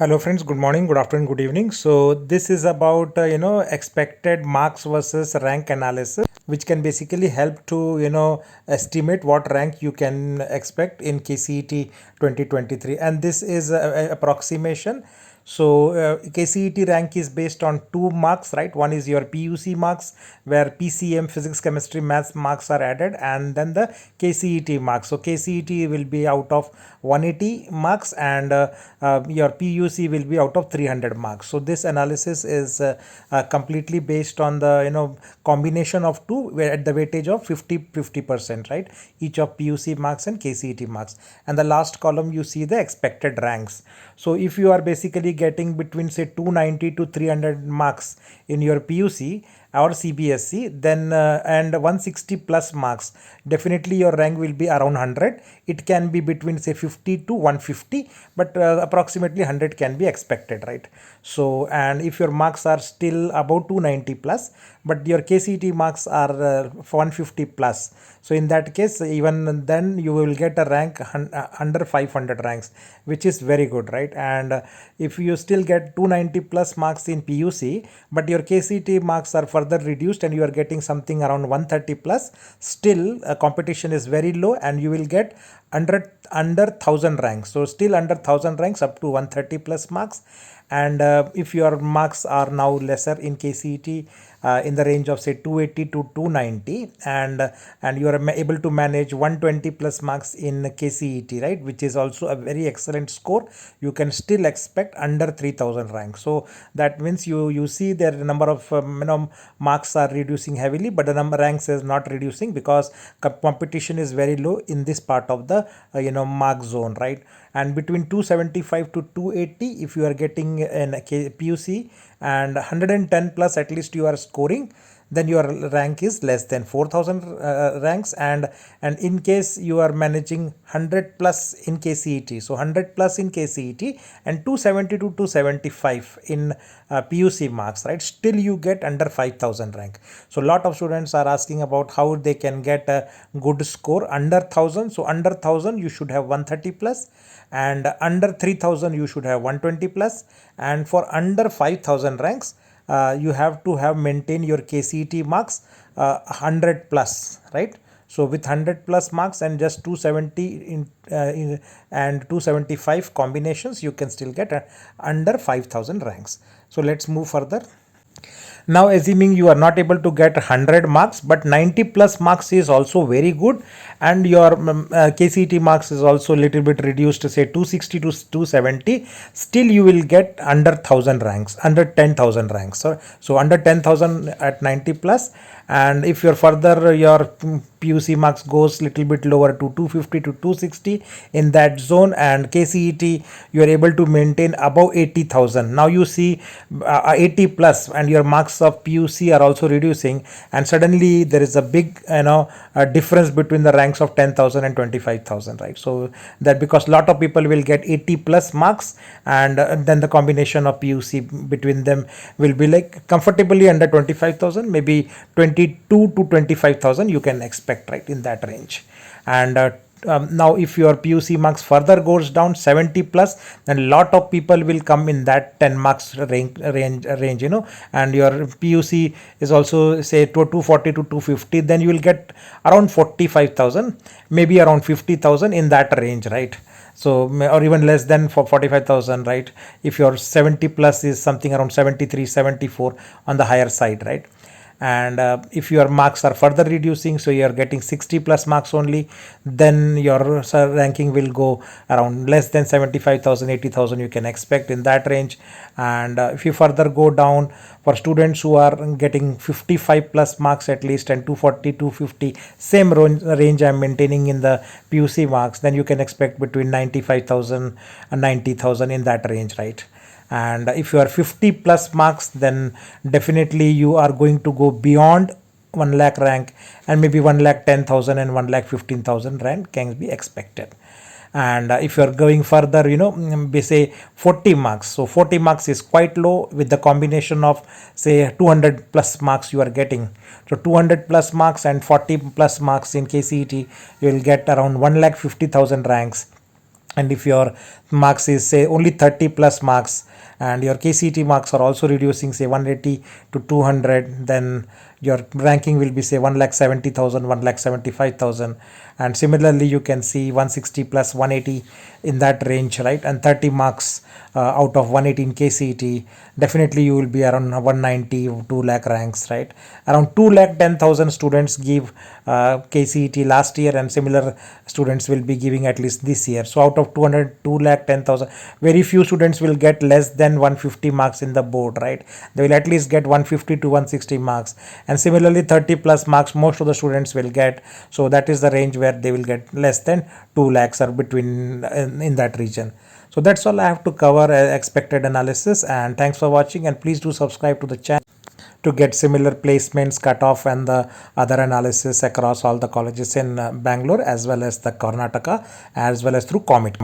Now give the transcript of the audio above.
Hello friends, good morning, good afternoon, good evening. So this is about expected marks versus rank analysis, which can basically help to estimate what rank you can expect in KCET 2023. And this is a approximation. So KCET rank is based on two marks, right? One is your PUC marks, where PCM, physics, chemistry, maths marks are added, and then the KCET marks. So KCET will be out of 180 marks, and your PUC will be out of 300 marks. So this analysis is completely based on the combination of two, where at the weightage of 50%, right? Each of PUC marks and KCET marks. And the last column you see the expected ranks. So if you are basically getting between say 290 to 300 marks in your PUC or CBSE, then and 160 plus marks, definitely your rank will be around 100. It can be between say 50 to 150, but approximately 100 can be expected, right? So, and if your marks are still about 290 plus, but your KCET marks are 150 plus, so in that case, even then you will get a rank under 500 ranks, which is very good, right? And if you still get 290 plus marks in PUC, but your KCET marks are further reduced and you are getting something around 130 plus, still competition is very low and you will get under 1000 ranks. So still under 1000 ranks up to 130 plus marks. And if your marks are now lesser in KCET, in the range of say 280 to 290, and you are able to manage 120 plus marks in KCET, right, which is also a very excellent score, you can still expect under 3000 ranks. So that means you see the number of marks are reducing heavily, but the number ranks is not reducing because competition is very low in this part of the mark zone, right? And between 275 to 280, if you are getting an PUC and 110 plus at least you are scoring, then your rank is less than 4000 ranks. And in case you are managing 100 plus in KCET, so 100 plus in KCET and 270 to 275 in PUC marks, right, still you get under 5000 rank. So a lot of students are asking about how they can get a good score under 1000. So under 1000 you should have 130 plus, and under 3000 you should have 120 plus, and for under 5000 ranks you have to have maintain your KCET marks 100 plus, right? So with 100 plus marks and just 270 and 275 combinations, you can still get under 5000 ranks. So let's move further. Now assuming you are not able to get 100 marks, but 90 plus marks is also very good, and your KCET marks is also a little bit reduced to say 260 to 270, still you will get under 1000 ranks, under 10,000 ranks. So under 10,000 at 90 plus. And if you're further your PUC marks goes little bit lower to 250 to 260 in that zone, and KCET you are able to maintain above 80,000. Now you see 80 plus and your marks of PUC are also reducing, and suddenly there is a big a difference between the ranks of 10,000 and 25,000, right? So that because a lot of people will get 80 plus marks, and then the combination of PUC between them will be like comfortably under 25,000, maybe 22 to 25,000 you can expect, right, in that range. And now if your PUC marks further goes down 70 plus, then a lot of people will come in that 10 marks range, and your PUC is also say 240 to 250, then you will get around 45,000, maybe around 50,000 in that range, right? So or even less than for 45,000, right? If your 70 plus is something around 73 74 on the higher side, right? And if your marks are further reducing, so you are getting 60 plus marks only, then your ranking will go around less than 75,000, 80,000 you can expect in that range. And if you further go down for students who are getting 55 plus marks at least, and 240 250 same range I'm maintaining in the PUC marks, then you can expect between 95,000 and 90,000 in that range, right? And if you are 50 plus marks, then definitely you are going to go beyond 1 lakh rank, and maybe 1 lakh 10,000 and 1 lakh 15,000 rank can be expected. And if you are going further, we say 40 marks, so 40 marks is quite low with the combination of say 200 plus marks you are getting. So 200 plus marks and 40 plus marks in KCET, you will get around 1 lakh 50,000 ranks. And if your marks is say only 30 plus marks, and your KCET marks are also reducing say 180 to 200, then your ranking will be say 1,70,000, 1,75,000. And similarly you can see 160 plus 180 in that range, right? And 30 marks out of 118 KCET, definitely you will be around 190 2 lakh ranks, right? Around 2 lakh 10,000 students give KCET last year, and similar students will be giving at least this year. So out of 200 2 lakh 10,000, very few students will get less than 150 marks in the board, right? They will at least get 150 to 160 marks. And similarly 30 plus marks most of the students will get. So that is the range where they will get less than 2 lakhs or between in that region. So that's all I have to cover expected analysis. And thanks for watching, and please do subscribe to the channel to get similar placements, cutoff, and the other analysis across all the colleges in Bangalore as well as the Karnataka, as well as through Comet.